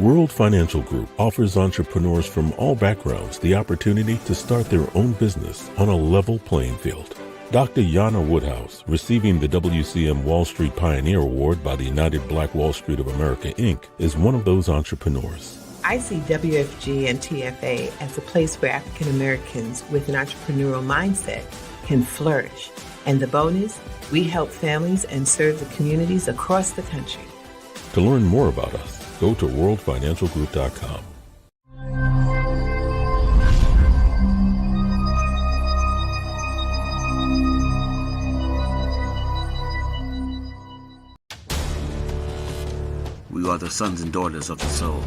World Financial Group offers entrepreneurs from all backgrounds the opportunity to start their own business on a level playing field. Dr. Yana Woodhouse, receiving the WCM Wall Street Pioneer Award by the United Black Wall Street of America, Inc., is one of those entrepreneurs. I see WFG and TFA as a place where African Americans with an entrepreneurial mindset can flourish. And the bonus, we help families and serve the communities across the country. To learn more about us, go to worldfinancialgroup.com. We are the sons and daughters of the soul.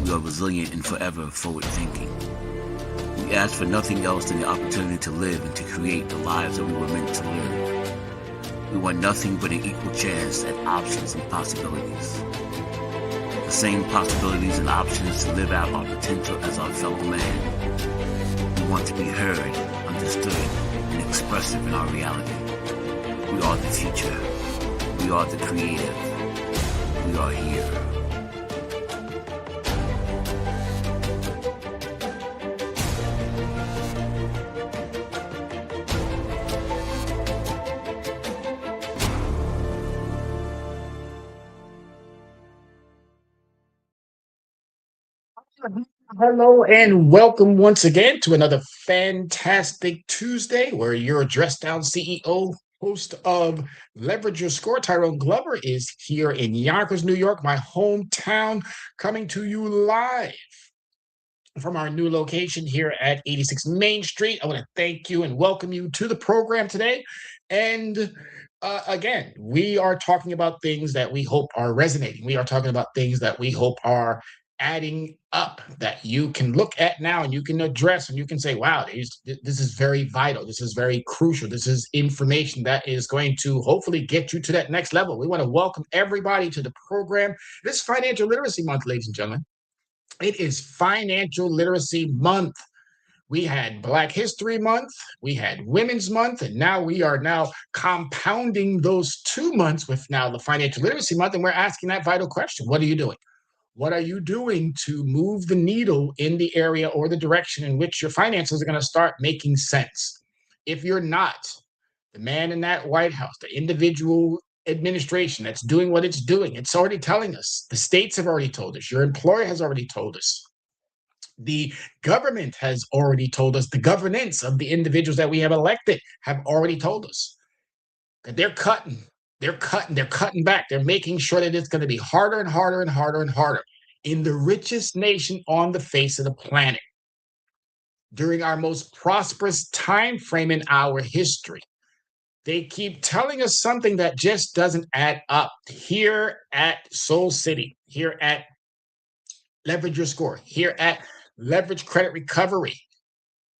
We are resilient and forever forward-thinking. We ask for nothing else than the opportunity to live and to create the lives that we were meant to live. We want nothing but an equal chance at options and possibilities. The same possibilities and options to live out our potential as our fellow man. We want to be heard, understood, and expressive in our reality. We are the future. We are the creative. We are here. Hello and welcome once again to another fantastic Tuesday where your dressed down CEO, host of Leverage Your Score, Tyrone Glover, is here in Yonkers, New York, my hometown, coming to you live from our new location here at 86 Main Street. I want to thank you and welcome you to the program today. And again, we are talking about things that we hope are resonating. We are talking about things that we hope are adding up, that you can look at now and you can address and you can say, wow, this is very vital. This is very crucial. This is information that is going to hopefully get you to that next level. We want to welcome everybody to the program. This is Financial Literacy Month, ladies and gentlemen. It is Financial Literacy Month. We had Black History Month, we had Women's Month, and now we are now compounding those 2 months with now the Financial Literacy Month, and we're asking that vital question. What are you doing? What are you doing to move the needle in the area or the direction in which your finances are going to start making sense? If you're not, the man in that White House, the individual administration that's doing what it's doing, it's already telling us. The states have already told us. Your employer has already told us. The government has already told us. The governance of the individuals that we have elected have already told us that they're cutting. They're cutting back. They're making sure that it's going to be harder and harder and harder and harder in the richest nation on the face of the planet during our most prosperous time frame in our history. They keep telling us something that just doesn't add up. Here at Soul City, here at Leverage Your Score, here at Leverage Credit Recovery,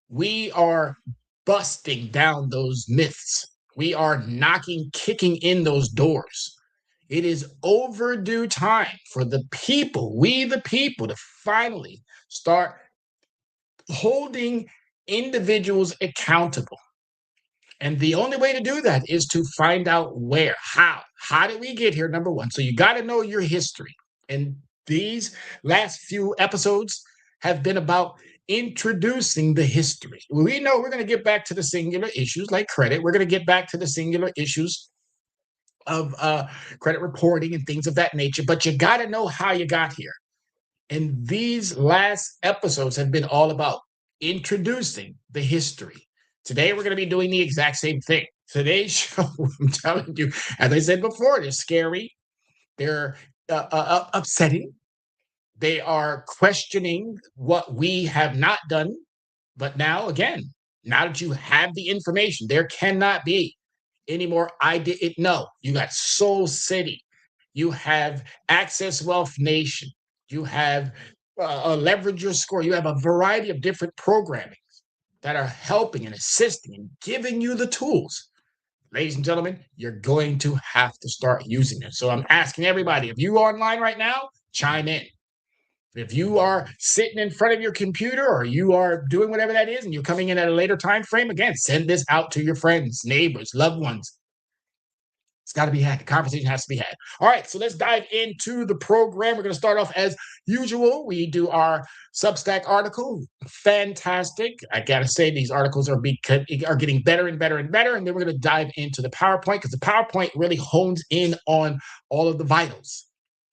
we are busting down those myths. We are kicking in those doors. It is overdue time for the people, we the people, to finally start holding individuals accountable. And the only way to do that is to find out where, how. How did we get here, number one? So you got to know your history. And these last few episodes have been about introducing the history. We know we're going to get back to the singular issues like credit. We're going to get back to the singular issues of credit reporting and things of that nature. But you got to know how you got here. And these last episodes have been all about introducing the history. Today, we're going to be doing the exact same thing. Today's show, I'm telling you, as I said before, they're scary. They're upsetting. They are questioning what we have not done. But now, again, now that you have the information, there cannot be any more I didn't know. You got Soul City. You have Access Wealth Nation. You have Leverage Your Score. You have a variety of different programming that are helping and assisting and giving you the tools. Ladies and gentlemen, you're going to have to start using them. So I'm asking everybody, if you're online right now, chime in. If you are sitting in front of your computer or you are doing whatever that is and you're coming in at a later time frame, again, send this out to your friends, neighbors, loved ones. It's got to be had. The conversation has to be had. All right, so let's dive into the program. We're going to start off as usual. We do our Substack article. Fantastic. I got to say, these articles are getting better and better and better. And then we're going to dive into the PowerPoint because the PowerPoint really hones in on all of the vitals.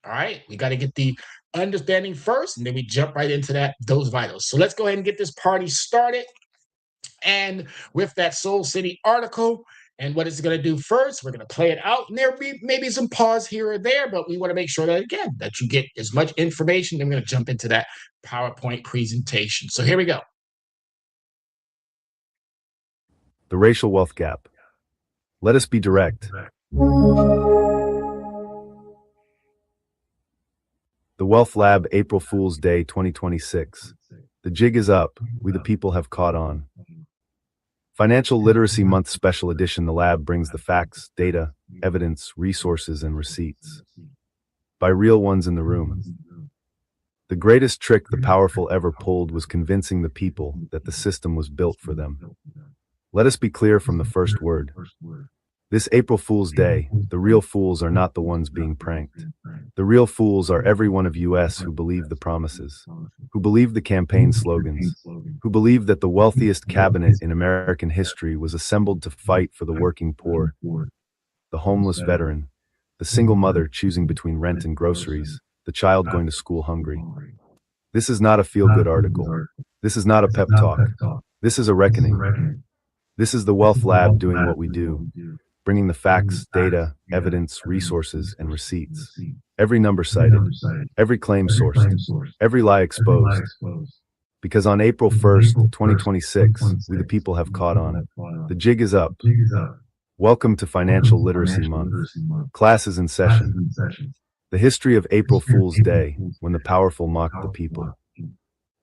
All right, we got to get the understanding first, and then we jump right into those vitals. So let's go ahead and get this party started. And with that Soul City article, and what it's going to do first, we're going to play it out. And there'll be maybe some pause here or there, but we want to make sure that, again, that you get as much information. Then we're going to jump into that PowerPoint presentation. So here we go. The racial wealth gap. Let us be direct. The Wealth Lab, April Fool's Day 2026. The jig is up. We the people have caught on. Financial Literacy Month Special Edition. The lab brings the facts, data, evidence, resources, and receipts. By real ones in the room. The greatest trick the powerful ever pulled was convincing the people that the system was built for them. Let us be clear from the first word. This April Fool's Day, the real fools are not the ones being pranked. The real fools are every one of us who believe the promises, who believe the campaign slogans, who believe that the wealthiest cabinet in American history was assembled to fight for the working poor, the homeless veteran, the single mother choosing between rent and groceries, the child going to school hungry. This is not a feel-good article. This is not a pep talk. This is a reckoning. This is the Wealth Lab doing what we do. Bringing the facts, data, evidence, resources, and receipts. Every number cited, every claim sourced, every lie exposed. Because on April 1st, 2026, we the people have caught on. The jig is up. Welcome to Financial Literacy Month. Class is in session. The history of April Fool's Day, when the powerful mocked the people.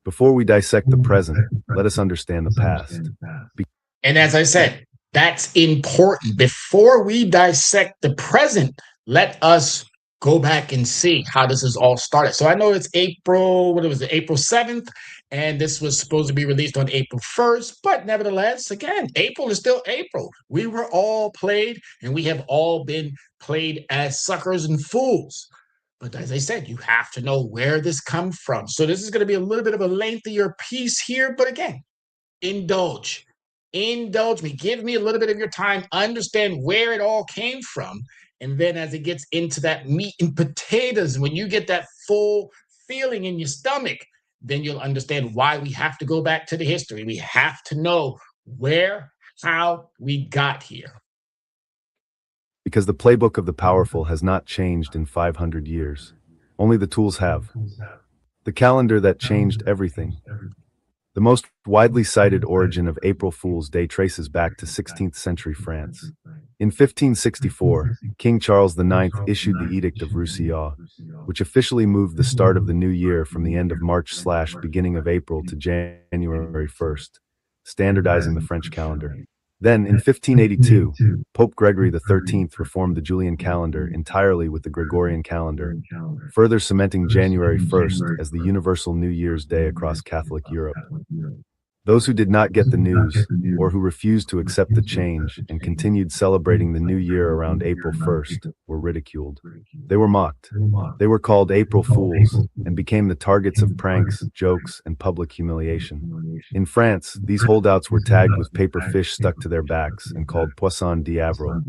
Before we dissect the present, let us understand the past. And as I said, that's important. Before we dissect the present, let us go back and see how this is all started. So I know it's April 7th, and this was supposed to be released on April 1st, but nevertheless, again, April is still April. We were all played, and we have all been played as suckers and fools. But as I said, you have to know where this comes from. So this is going to be a little bit of a lengthier piece here, but again, indulge me, give me a little bit of your time, understand where it all came from. And then as it gets into that meat and potatoes, when you get that full feeling in your stomach, then you'll understand why we have to go back to the history. We have to know how we got here. Because the playbook of the powerful has not changed in 500 years. Only the tools have. The calendar that changed everything. The most widely cited origin of April Fool's Day traces back to 16th century France. In 1564, King Charles IX issued the Edict of Roussillon, which officially moved the start of the new year from the end of March/beginning of April to January 1st, standardizing the French calendar. Then, in 1582, Pope Gregory XIII reformed the Julian calendar entirely with the Gregorian calendar, further cementing January 1st as the universal New Year's Day across Catholic Europe. Those who did not get the news, or who refused to accept the change and continued celebrating the new year around April 1st, were ridiculed. They were mocked. They were called April Fools and became the targets of pranks, jokes, and public humiliation. In France, these holdouts were tagged with paper fish stuck to their backs and called Poisson d'Avril,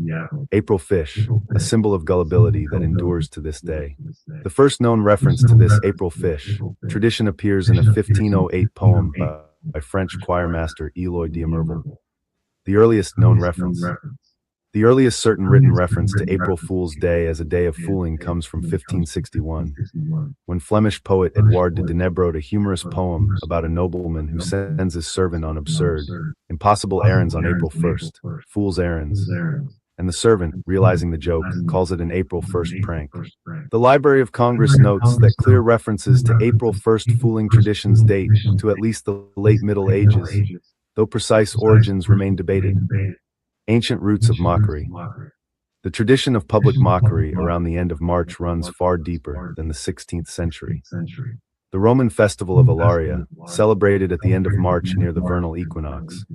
April fish, a symbol of gullibility that endures to this day. The first known reference to this April fish tradition appears in a 1508 poem by French choirmaster Eloy de Merville. The earliest known reference. The earliest certain written reference to April Fool's Day as a day of fooling comes from 1561, when Flemish poet Edouard de Deneb wrote a humorous poem about a nobleman who sends his servant on absurd, impossible errands on April 1st, fool's errands. And the servant, realizing the joke, calls it an April 1st prank. The Library of Congress notes that clear references to April 1st fooling traditions date to at least the late Middle Ages, though precise origins remain debated. Ancient roots of mockery. The tradition of public mockery around the end of March runs far deeper than the 16th century. The Roman festival of Ilaria, celebrated at the end of March near the vernal equinox,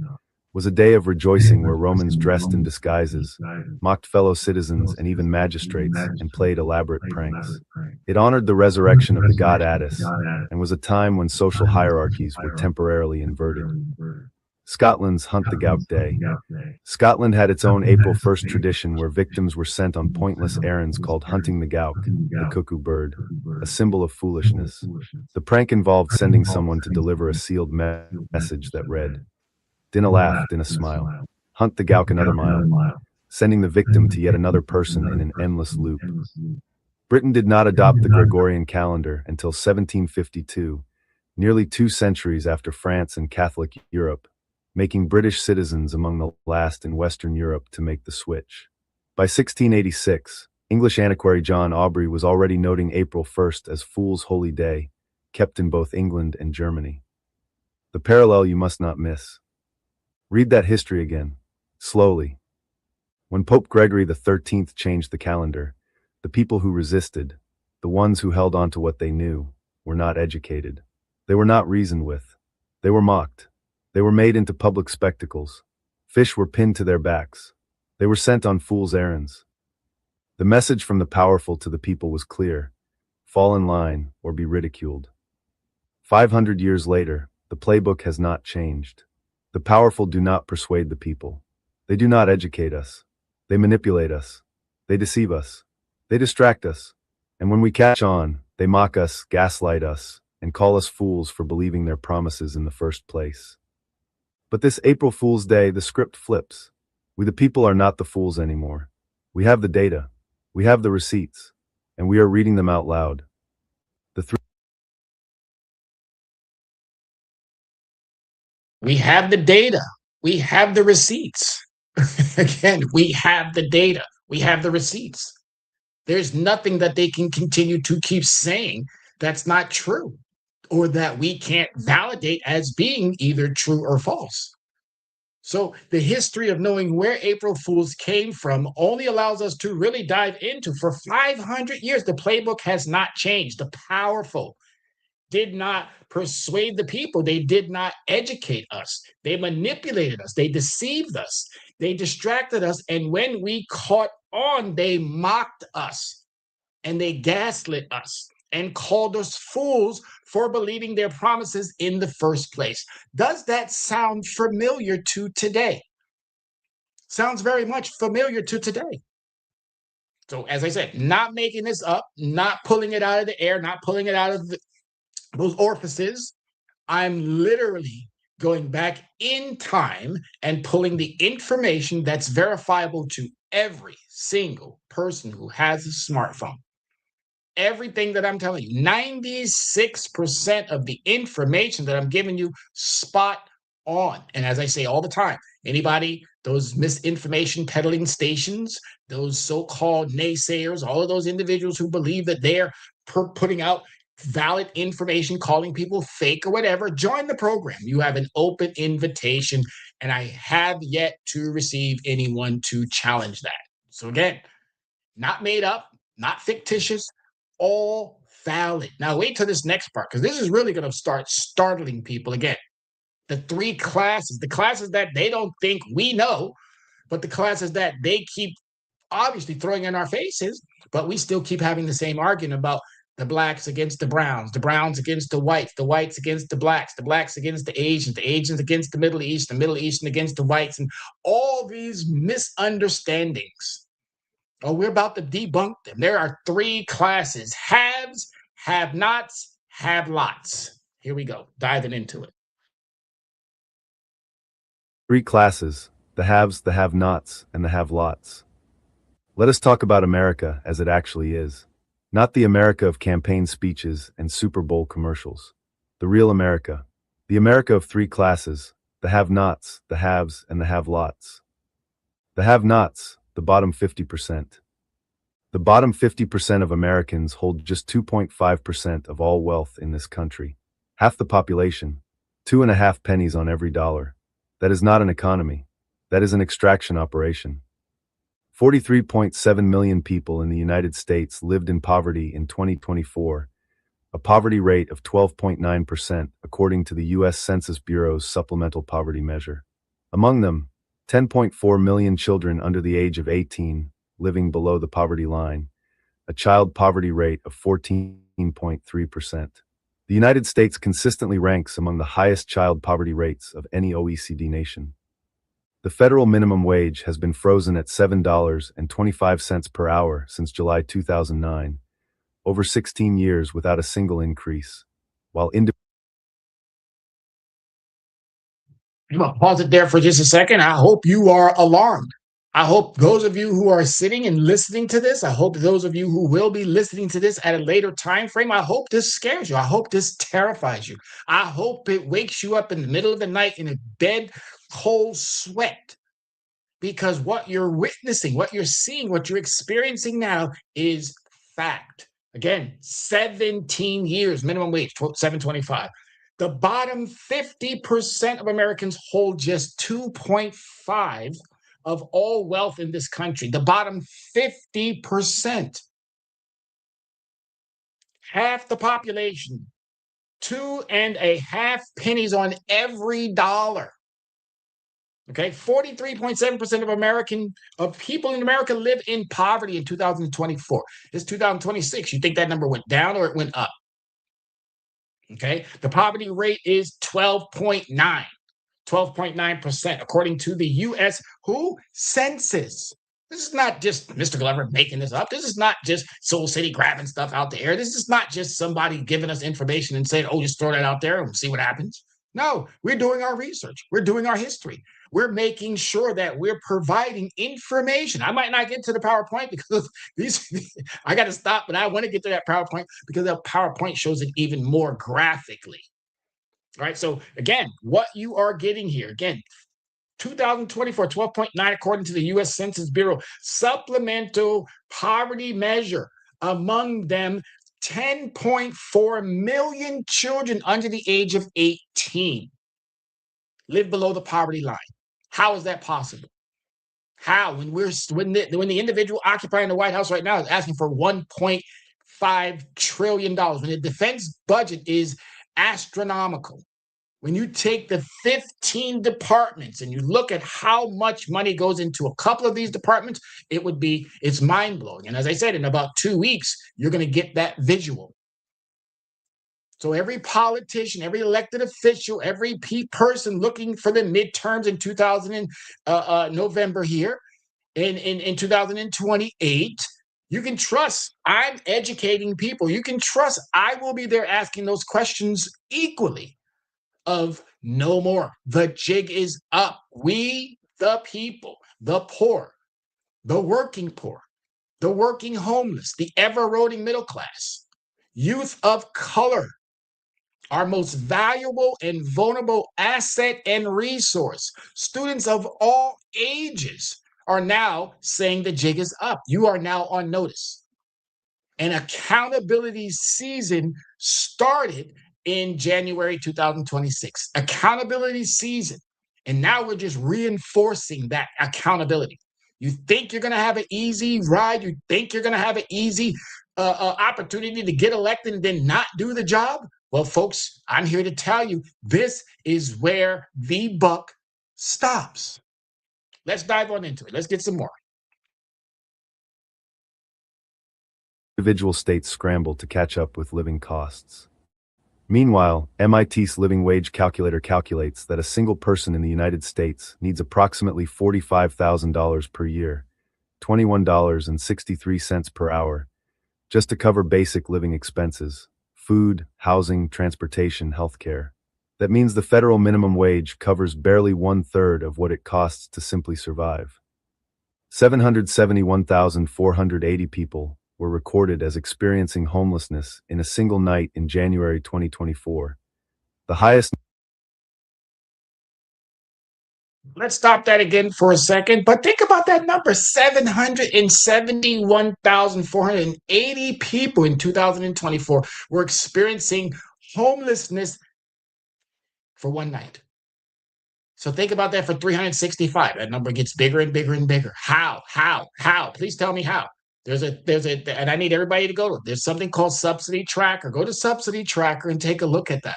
was a day of rejoicing where Romans dressed in disguises, mocked fellow citizens and even magistrates, and played elaborate pranks. It honored the resurrection of the god Attis, and was a time when social hierarchies were temporarily inverted. Scotland's Hunt the Gout Day. Scotland had its own April 1st tradition where victims were sent on pointless errands called hunting the gowk, the cuckoo bird, a symbol of foolishness. The prank involved sending someone to deliver a sealed message that read, "Dinna laugh, dinna smile. Hunt the gowk another mile," sending the victim to yet another person in an endless loop. Britain did not adopt the Gregorian calendar until 1752, nearly 2 centuries after France and Catholic Europe, making British citizens among the last in Western Europe to make the switch. By 1686, English antiquary John Aubrey was already noting April 1st as Fool's Holy Day, kept in both England and Germany. The parallel you must not miss. Read that history again, slowly. When Pope Gregory XIII changed the calendar, the people who resisted, the ones who held on to what they knew, were not educated. They were not reasoned with. They were mocked. They were made into public spectacles. Fish were pinned to their backs. They were sent on fool's errands. The message from the powerful to the people was clear: fall in line or be ridiculed. 500 years later, the playbook has not changed. The powerful do not persuade the people. They do not educate us. They manipulate us. They deceive us. They distract us. And when we catch on, they mock us, gaslight us, and call us fools for believing their promises in the first place. But this April Fool's Day, the script flips. We the people are not the fools anymore. We have the data. We have the receipts. And we are reading them out loud. We have the data. We have the receipts. Again, we have the data. We have the receipts. There's nothing that they can continue to keep saying that's not true, or that we can't validate as being either true or false. So the history of knowing where April Fools came from only allows us to really dive into, for 500 years, the playbook has not changed. The powerful did not persuade the people. They did not educate us. They manipulated us. They deceived us. They distracted us. And when we caught on, they mocked us and they gaslit us and called us fools for believing their promises in the first place. Does that sound familiar to today? Sounds very much familiar to today. So, as I said, not making this up, not pulling it out of the air, not pulling it out of those orifices. I'm literally going back in time and pulling the information that's verifiable to every single person who has a smartphone. Everything that I'm telling you, 96% of the information that I'm giving you, spot on. And as I say all the time, anybody, those misinformation peddling stations, those so-called naysayers, all of those individuals who believe that they're putting out valid information, calling people fake or whatever, join the program. You have an open invitation, and I have yet to receive anyone to challenge that. So again, not made up, not fictitious, all valid. Now wait till this next part, because this is really going to start startling people again. The 3 classes, the classes that they don't think we know, but the classes that they keep obviously throwing in our faces, but we still keep having the same argument about the blacks against the browns against the whites against the blacks against the Asians against the Middle Eastern against the whites, and all these misunderstandings. Oh, we're about to debunk them. There are 3 classes: haves, have-nots, have-lots. Here we go, diving into it. 3 classes: the haves, the have-nots, and the have-lots. Let us talk about America as it actually is. Not the America of campaign speeches and Super Bowl commercials. The real America. The America of 3 classes: the have-nots, the haves, and the have-lots. The have-nots, the bottom 50%. The bottom 50% of Americans hold just 2.5% of all wealth in this country. Half the population, 2.5 pennies on every dollar. That is not an economy. That is an extraction operation. 43.7 million people in the United States lived in poverty in 2024, a poverty rate of 12.9% according to the U.S. Census Bureau's supplemental poverty measure. Among them, 10.4 million children under the age of 18 living below the poverty line, a child poverty rate of 14.3%. The United States consistently ranks among the highest child poverty rates of any OECD nation. The federal minimum wage has been frozen at $7.25 per hour since July 2009, over 16 years without a single increase, while I'm going to pause it there for just a second. I hope you are alarmed. I hope those of you who are sitting and listening to this, I hope those of you who will be listening to this at a later time frame, I hope this scares you. I hope this terrifies you. I hope it wakes you up in the middle of the night in a dead cold sweat, because what you're witnessing, what you're seeing, what you're experiencing now is fact. Again, 17 years minimum wage, 725. The bottom 50% of Americans hold just 2.5 of all wealth in this country. The bottom 50%, half the population, 2.5 pennies on every dollar. Okay, 43.7% of people in America live in poverty in 2024. It's 2026. You think that number went down or it went up? Okay, the poverty rate is 12.9% according to the U.S. Census. This is not just Mr. Glover making this up. This is not just Soul City grabbing stuff out the air. This is not just somebody giving us information and saying, oh, just throw that out there and see what happens. No, we're doing our research. We're doing our history. We're making sure that we're providing information. I might not get to the PowerPoint because I got to stop, but I want to get to that PowerPoint because that PowerPoint shows it even more graphically. All right. So again, what you are getting here, again, 2024, 12.9, according to the U.S. Census Bureau, supplemental poverty measure. Among them, 10.4 million children under the age of 18 live below the poverty line. How is that possible? How? When the individual occupying the White House right now is asking for $1.5 trillion, when the defense budget is astronomical. When you take the 15 departments and you look at how much money goes into a couple of these departments, it's mind-blowing. And as I said, in about 2 weeks, you're going to get that visual. So every politician, every elected official, every person looking for the midterms in November here, in 2028, you can trust I'm educating people. You can trust I will be there asking those questions equally. Of no more. The jig is up. We, the people, the poor, the working homeless, the ever-eroding middle class, youth of color, our most valuable and vulnerable asset and resource, students of all ages are now saying the jig is up. You are now on notice. An accountability season started in January 2026. Accountability season. And now we're just reinforcing that accountability. You think you're going to have an easy ride? You think you're going to have an easy opportunity to get elected and then not do the job? Well, folks, I'm here to tell you this is where the buck stops. Let's dive on into it. Let's get some more. individual states scramble to catch up with living costs. Meanwhile, MIT's living wage calculator calculates that a single person in the United States needs approximately $45,000 per year, $21.63 per hour, just to cover basic living expenses, food, housing, transportation, healthcare. That means the federal minimum wage covers barely 1/3 of what it costs to simply survive. 771,480 people were recorded as experiencing homelessness in a single night in January 2024. The highest. Let's stop that again for a second, but think about that number, 771,480 people in 2024 were experiencing homelessness for one night. So think about that for 365. That number gets bigger and bigger and bigger. How? Please tell me how. And I need everybody to go to, there's something called Subsidy Tracker. Go to Subsidy Tracker and take a look at that.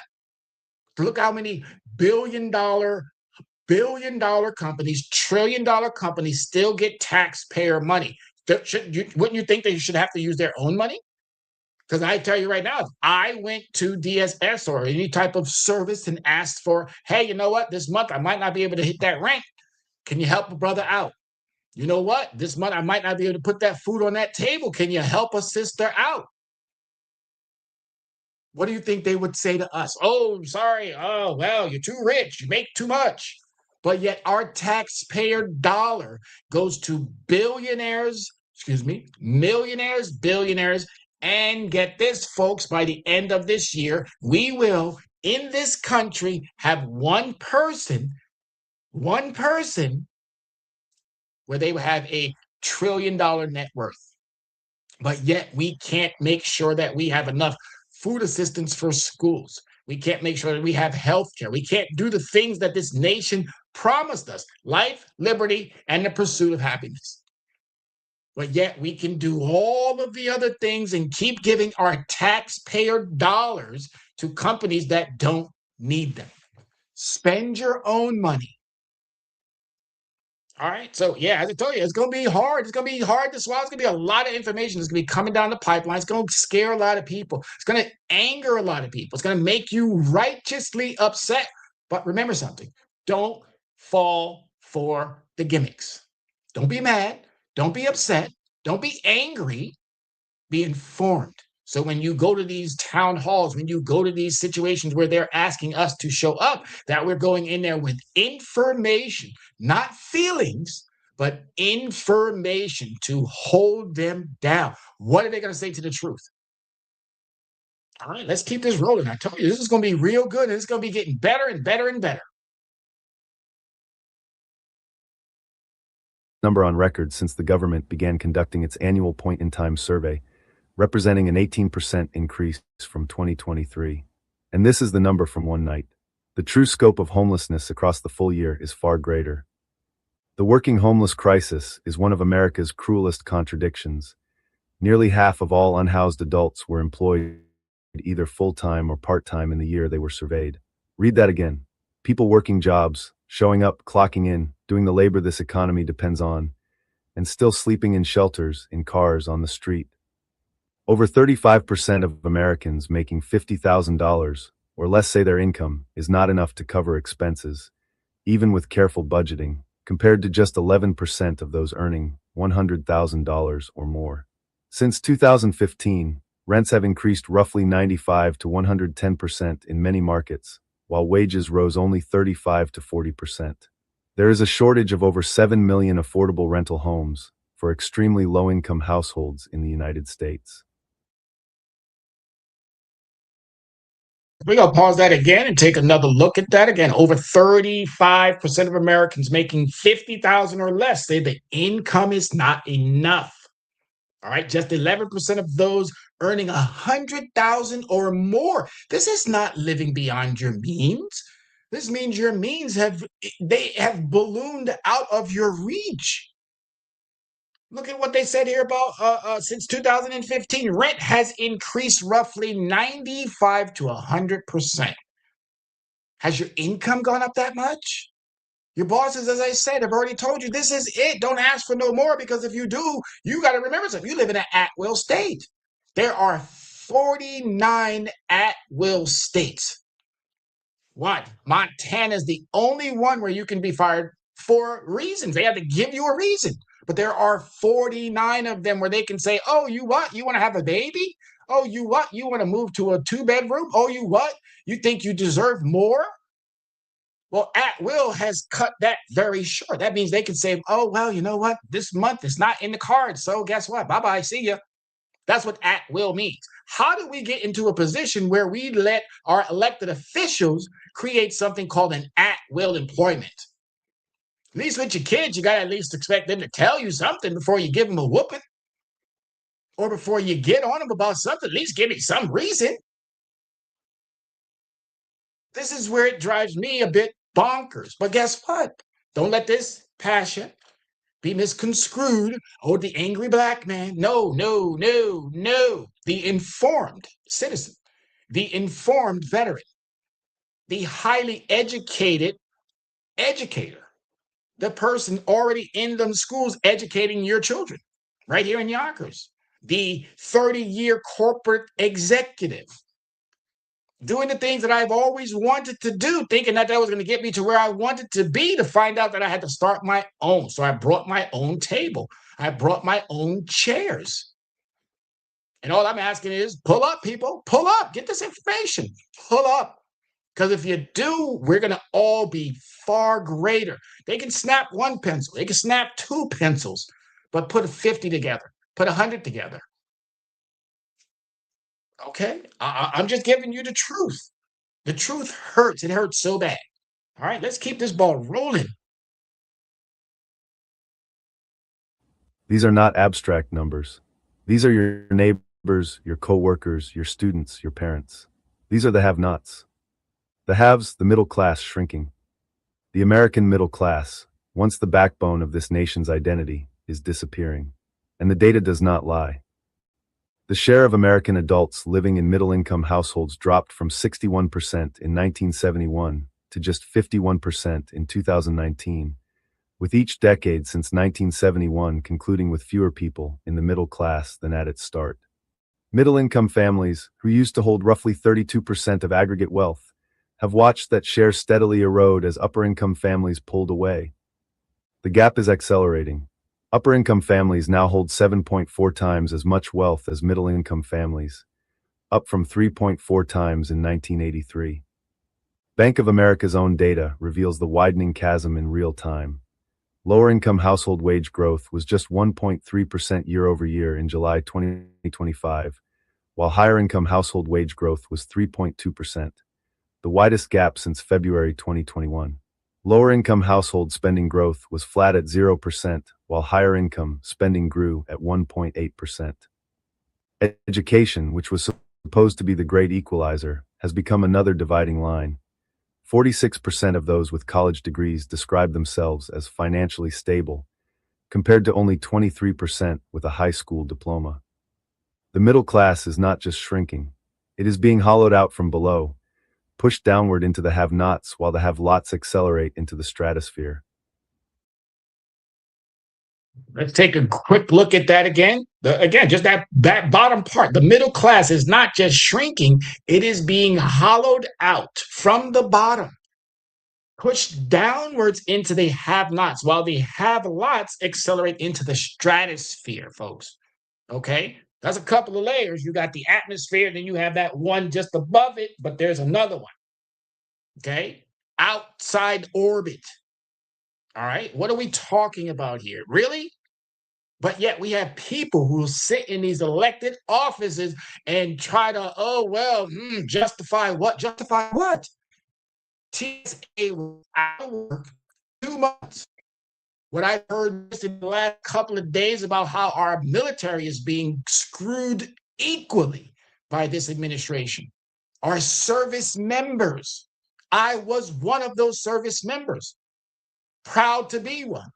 Look how many billion-dollar billion-dollar companies, trillion-dollar companies still get taxpayer money. Wouldn't you think they should have to use their own money? Because I tell you right now, if I went to DSS or any type of service and asked for, hey, you know what, this month I might not be able to hit that rent. Can you help a brother out? You know what, this month I might not be able to put that food on that table. Can you help a sister out? What do you think they would say to us? Oh, sorry. Oh, well, you're too rich. You make too much. But yet our taxpayer dollar goes to millionaires, billionaires. And get this, folks, by the end of this year, we will, in this country, have one person where they will have a $1 trillion net worth. But yet we can't make sure that we have enough food assistance for schools. We can't make sure that we have health care. We can't do the things that this nation promised us: life, liberty, and the pursuit of happiness. But yet we can do all of the other things and keep giving our taxpayer dollars to companies that don't need them. Spend your own money. All right. So, yeah, as I told you, it's going to be hard. It's going to be hard to swallow. It's going to be a lot of information that's going to be coming down the pipeline. It's going to scare a lot of people. It's going to anger a lot of people. It's going to make you righteously upset. But remember something: don't fall for the gimmicks. Don't be mad. Don't be upset. Don't be angry. Be informed. So when you go to these town halls, when you go to these situations where they're asking us to show up, that we're going in there with information, not feelings, but information to hold them down. What are they going to say to the truth? All right, let's keep this rolling. I told you, this is going to be real good, and it's going to be getting better and better and better. Number on record since the government began conducting its annual point-in-time survey, representing an 18% increase from 2023. And this is the number from one night. The true scope of homelessness across the full year is far greater. The working homeless crisis is one of America's cruelest contradictions. Nearly half of all unhoused adults were employed either full-time or part-time in the year they were surveyed. Read that again. People working jobs, showing up, clocking in, doing the labor this economy depends on, and still sleeping in shelters, in cars, on the street. Over 35% of Americans making $50,000 or less say their income is not enough to cover expenses, even with careful budgeting, compared to just 11% of those earning $100,000 or more. Since 2015, rents have increased roughly 95 to 110% in many markets, while wages rose only 35 to 40%. There is a shortage of over 7 million affordable rental homes for extremely low-income households in the United States. We're going to pause that again and take another look at that again. Over 35% of Americans making $50,000 or less say the income is not enough. All right, just 11% of those earning $100,000 or more. This is not living beyond your means. This means your means have ballooned out of your reach. Look at what they said here about since 2015, rent has increased roughly 95 to 100%. Has your income gone up that much? Your bosses, as I said, have already told you this is it. Don't ask for no more, because if you do, you got to remember something. You live in an at-will state. There are 49 at-will states. What? Montana's the only one where you can be fired for reasons. They have to give you a reason. But there are 49 of them where they can say, oh, you what? You want to have a baby? Oh, you what? You want to move to a 2-bedroom? Oh, you what? You think you deserve more? Well, at will has cut that very short. That means they can say, oh, well, you know what? This month is not in the cards. So guess what? Bye-bye. See ya. That's what at will means. How do we get into a position where we let our elected officials create something called an at will employment? At least with your kids, you got to at least expect them to tell you something before you give them a whooping. Or before you get on them about something, at least give me some reason. This is where it drives me a bit bonkers. But guess what? Don't let this passion be misconstrued. Oh, the angry black man. No, no, no, no. The informed citizen, the informed veteran, the highly educated educator, the person already in them schools educating your children, right here in Yonkers, the 30-year corporate executive, doing the things that I've always wanted to do, thinking that was going to get me to where I wanted to be, to find out that I had to start my own. So I brought my own table. I brought my own chairs. And all I'm asking is pull up, people, pull up, get this information, pull up. Because if you do, we're going to all be far greater. They can snap one pencil, they can snap two pencils, but put a 50 together, put 100 together. Okay? I'm just giving you the truth. The truth hurts. It hurts so bad. All right, let's keep this ball rolling. These are not abstract numbers. These are your neighbors, your coworkers, your students, your parents. These are the have-nots. The haves, the middle class shrinking. The American middle class, once the backbone of this nation's identity, is disappearing. And the data does not lie. The share of American adults living in middle-income households dropped from 61% in 1971 to just 51% in 2019, with each decade since 1971 concluding with fewer people in the middle class than at its start. Middle-income families, who used to hold roughly 32% of aggregate wealth, have watched that share steadily erode as upper-income families pulled away. The gap is accelerating. Upper-income families now hold 7.4 times as much wealth as middle-income families, up from 3.4 times in 1983. Bank of America's own data reveals the widening chasm in real time. Lower-income household wage growth was just 1.3% year-over-year in July 2025, while higher-income household wage growth was 3.2%, the widest gap since February 2021. Lower-income household spending growth was flat at 0%, while higher-income spending grew at 1.8%. Education, which was supposed to be the great equalizer, has become another dividing line. 46% of those with college degrees describe themselves as financially stable, compared to only 23% with a high school diploma. The middle class is not just shrinking, it is being hollowed out from below, pushed downward into the have-nots while the have-lots accelerate into the stratosphere. Let's take a quick look at that again. Again, just that bottom part. The middle class is not just shrinking, it is being hollowed out from the bottom, pushed downwards into the have-nots, while the have-lots accelerate into the stratosphere, folks. Okay? That's a couple of layers. You got the atmosphere, then you have that one just above it, but there's another one. Okay? Outside orbit. All right? What are we talking about here? Really? But yet we have people who sit in these elected offices and try to, justify what? Justify what? TSA was out of work 2 months. What I've heard in the last couple of days about how our military is being screwed equally by this administration. Our service members. I was one of those service members, proud to be one.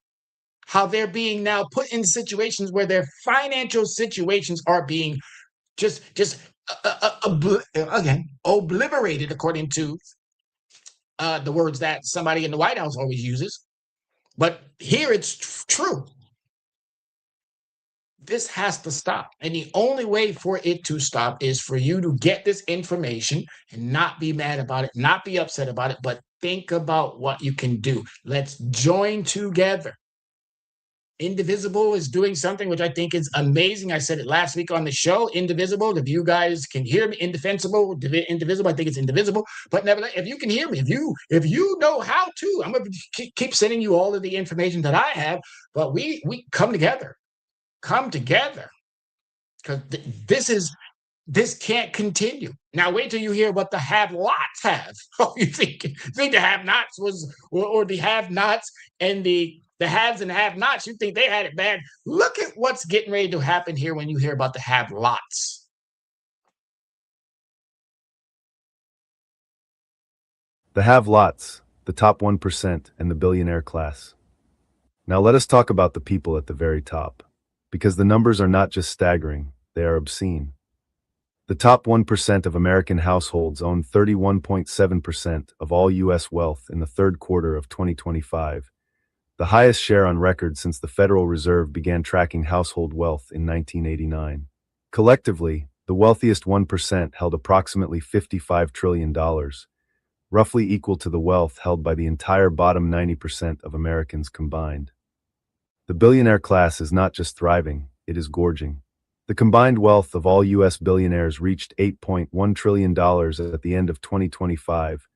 How they're being now put in situations where their financial situations are being again obliterated, according to the words that somebody in the White House always uses. But here it's true. This has to stop. And the only way for it to stop is for you to get this information and not be mad about it, not be upset about it, but think about what you can do. Let's join together. Indivisible is doing something which I think is amazing. I said it last week on the show. Indivisible, if you guys can hear me, indefensible, indivisible, I think it's indivisible. But nevertheless, if you can hear me, if you know how to, I'm going to keep sending you all of the information that I have. But we come together, because this can't continue. Now wait till you hear what the have-lots have. Oh, you think the have-nots was or the have-nots and the haves and have-nots, you think they had it bad. Look at what's getting ready to happen here when you hear about the have-lots. The have-lots, the top 1%, and the billionaire class. Now let us talk about the people at the very top, because the numbers are not just staggering, they are obscene. The top 1% of American households own 31.7% of all U.S. wealth in the third quarter of 2025, the highest share on record since the Federal Reserve began tracking household wealth in 1989. Collectively, the wealthiest 1% held approximately $55 trillion, roughly equal to the wealth held by the entire bottom 90% of Americans combined. The billionaire class is not just thriving, it is gorging. The combined wealth of all U.S. billionaires reached $8.1 trillion at the end of 2025,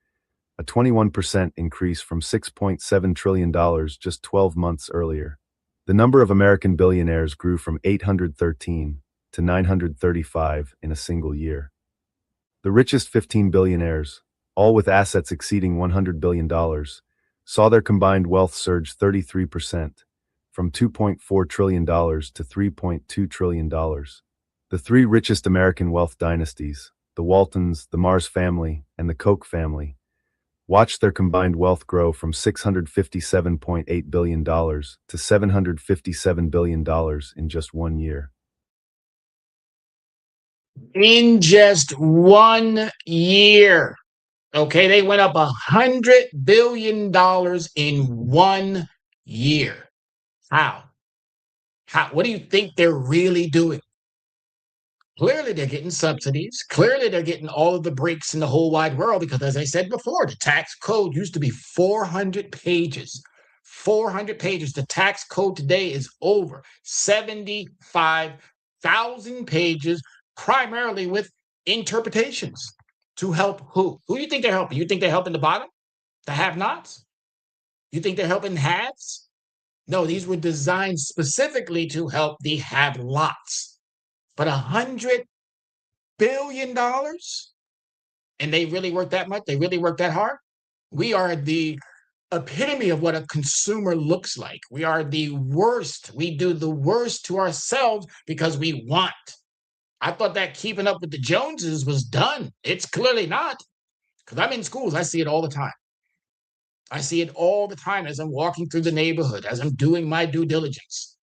a 21% increase from $6.7 trillion just 12 months earlier. The number of American billionaires grew from 813 to 935 in a single year. The richest 15 billionaires, all with assets exceeding $100 billion, saw their combined wealth surge 33%, from $2.4 trillion to $3.2 trillion. The three richest American wealth dynasties, the Waltons, the Mars family, and the Koch family, watched their combined wealth grow from $657.8 billion to $757 billion in just 1 year. In just 1 year. Okay, they went up $100 billion in 1 year. How? What do you think they're really doing? Clearly, they're getting subsidies. Clearly, they're getting all of the breaks in the whole wide world because, as I said before, the tax code used to be 400 pages. 400 pages. The tax code today is over 75,000 pages, primarily with interpretations to help who? Who do you think they're helping? You think they're helping the bottom? The have-nots? You think they're helping haves? No, these were designed specifically to help the have-lots. But $100 billion? And they really work that much? They really work that hard? We are the epitome of what a consumer looks like. We are the worst. We do the worst to ourselves because we want. I thought that keeping up with the Joneses was done. It's clearly not. Because I'm in schools, I see it all the time. I see it all the time as I'm walking through the neighborhood, as I'm doing my due diligence.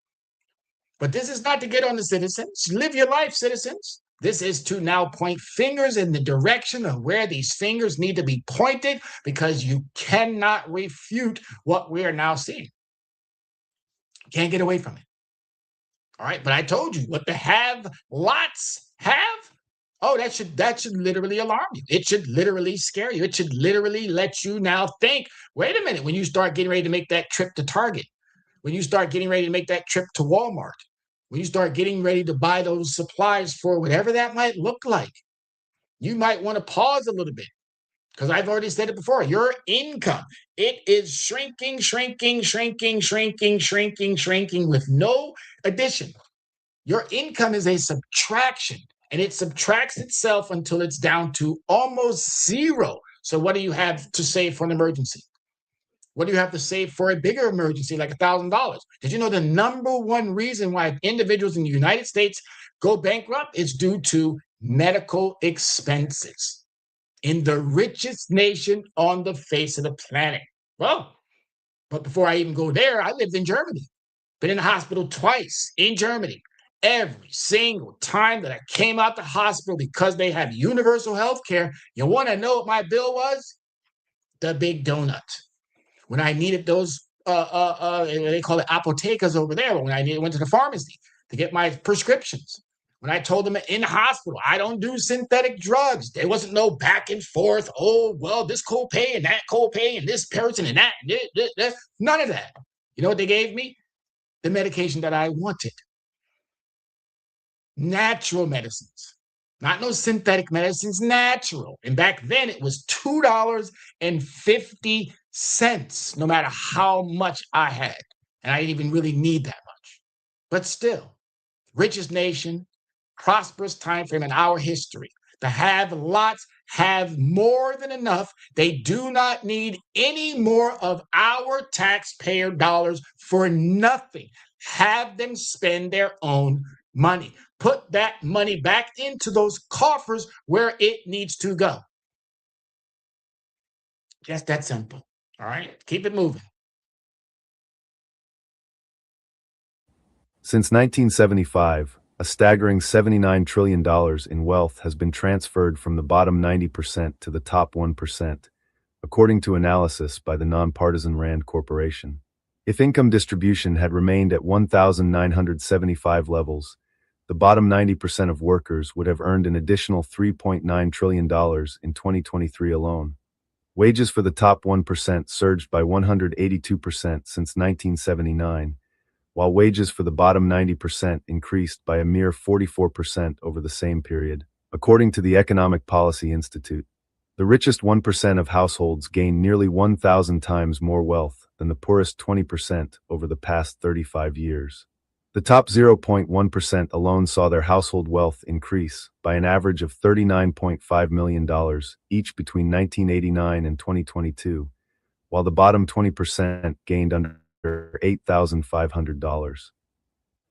But this is not to get on the citizens. Live your life, citizens. This is to now point fingers in the direction of where these fingers need to be pointed because you cannot refute what we are now seeing. Can't get away from it. All right, but I told you what the have-lots have. Oh, that should literally alarm you. It should literally scare you. It should literally let you now think, wait a minute, when you start getting ready to make that trip to Target, when you start getting ready to make that trip to Walmart, when you start getting ready to buy those supplies for whatever that might look like, you might want to pause a little bit. Because I've already said it before, your income, it is shrinking, shrinking, shrinking, shrinking, shrinking, shrinking with no addition. Your income is a subtraction, and it subtracts itself until it's down to almost zero. So what do you have to save for an emergency? What do you have to save for a bigger emergency like $1,000? Did you know the number one reason why individuals in the United States go bankrupt is due to medical expenses in the richest nation on the face of the planet? Well, but before I even go there, I lived in Germany. Been in the hospital twice in Germany. Every single time that I came out the hospital, because they have universal health care, you want to know what my bill was? The big donut. When I needed those, they call it apothekas over there, but when I went to the pharmacy to get my prescriptions, when I told them in the hospital, I don't do synthetic drugs, there wasn't no back and forth, oh, well, this copay and that copay and this person and that, and this. None of that. You know what they gave me? The medication that I wanted. Natural medicines. Not no synthetic medicines, natural. And back then it was $2.50, no matter how much I had. And I didn't even really need that much. But still, richest nation, prosperous time frame in our history. The have-lots have more than enough. They do not need any more of our taxpayer dollars for nothing. Have them spend their own money. Put that money back into those coffers where it needs to go. Just that simple. All right, keep it moving. Since 1975, A staggering $79 trillion in wealth has been transferred from the bottom 90% to the top 1%, according to analysis by the nonpartisan Rand Corporation. If income distribution had remained at 1,975 levels, the bottom 90% of workers would have earned an additional $3.9 trillion in 2023 alone. Wages for the top 1% surged by 182% since 1979, while wages for the bottom 90% increased by a mere 44% over the same period. According to the Economic Policy Institute, the richest 1% of households gained nearly 1,000 times more wealth than the poorest 20% over the past 35 years. The top 0.1% alone saw their household wealth increase by an average of $39.5 million each between 1989 and 2022, while the bottom 20% gained under $8,500.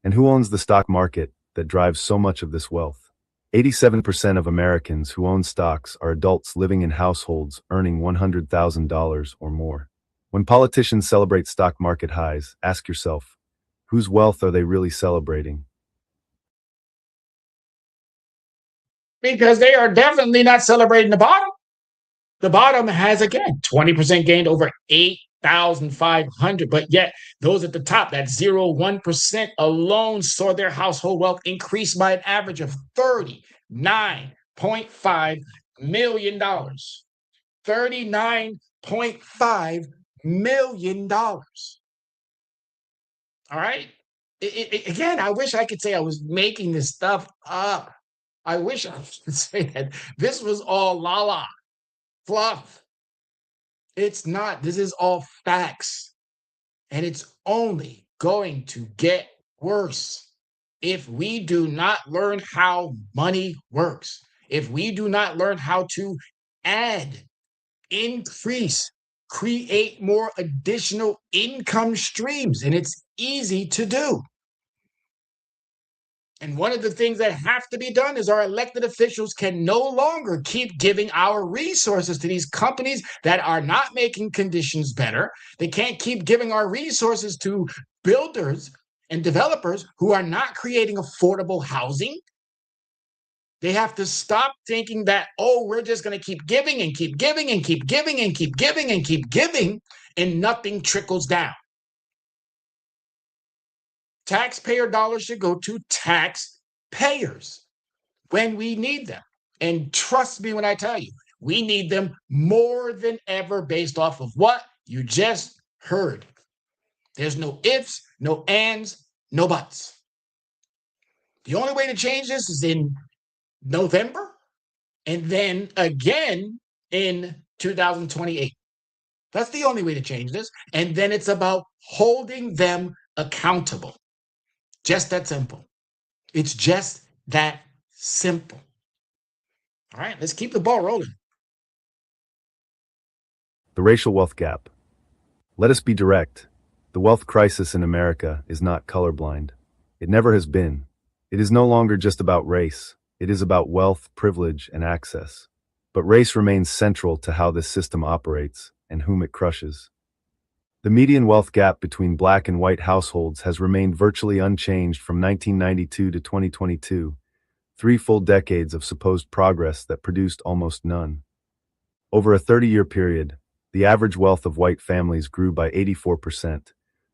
And who owns the stock market that drives so much of this wealth? 87% of Americans who own stocks are adults living in households earning $100,000 or more. When politicians celebrate stock market highs, ask yourself, whose wealth are they really celebrating? Because they are definitely not celebrating the bottom. The bottom has, again, 20% gained over 8,500, but yet those at the top, that 0.1% alone, saw their household wealth increase by an average of $39.5 million. $39.5 million. All right. Again, I wish I could say I was making this stuff up. I wish I could say that this was all la la, fluff. It's not. This is all facts. And it's only going to get worse if we do not learn how money works. If we do not learn how to add, increase, create more additional income streams. And it's easy to do. And one of the things that have to be done is our elected officials can no longer keep giving our resources to these companies that are not making conditions better. They can't keep giving our resources to builders and developers who are not creating affordable housing. They have to stop thinking that, oh, we're just going to keep giving and keep giving and keep giving and keep giving and keep giving, and nothing trickles down. Taxpayer dollars should go to taxpayers when we need them. And trust me when I tell you, we need them more than ever based off of what you just heard. There's no ifs, no ands, no buts. The only way to change this is in November and then again in 2028. That's the only way to change this. And then it's about holding them accountable. Just that simple. It's just that simple. All right, let's keep the ball rolling. The racial wealth gap. Let us be direct. The wealth crisis in America is not colorblind. It never has been. It is no longer just about race. It is about wealth, privilege, and access. But race remains central to how this system operates and whom it crushes. The median wealth gap between black and white households has remained virtually unchanged from 1992 to 2022, 3 full decades of supposed progress that produced almost none. Over a 30-year period, the average wealth of white families grew by 84%,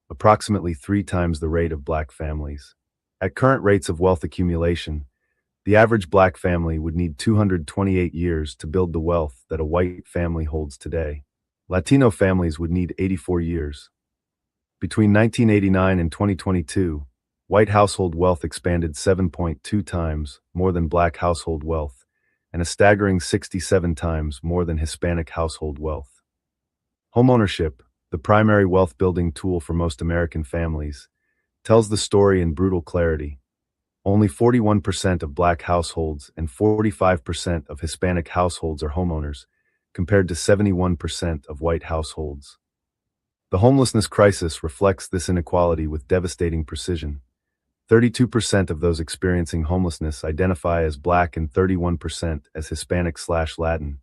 approximately 3 times the rate of black families. At current rates of wealth accumulation, the average black family would need 228 years to build the wealth that a white family holds today. Latino families would need 84 years. Between 1989 and 2022, white household wealth expanded 7.2 times more than black household wealth, and a staggering 67 times more than Hispanic household wealth. Homeownership, the primary wealth-building tool for most American families, tells the story in brutal clarity. Only 41% of black households and 45% of Hispanic households are homeowners, compared to 71% of white households. The homelessness crisis reflects this inequality with devastating precision. 32% of those experiencing homelessness identify as black and 31% as Hispanic/Latin,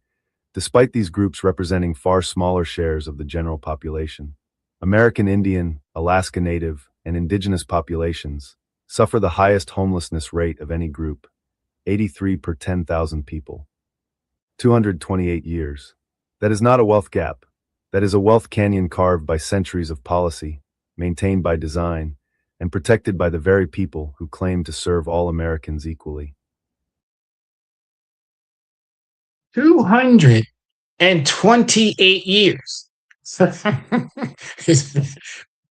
despite these groups representing far smaller shares of the general population. American Indian, Alaska Native, and indigenous populations, suffer the highest homelessness rate of any group, 83 per 10,000 people. 228 years. That is not a wealth gap. That is a wealth canyon carved by centuries of policy, maintained by design, and protected by the very people who claim to serve all Americans equally. 228 years.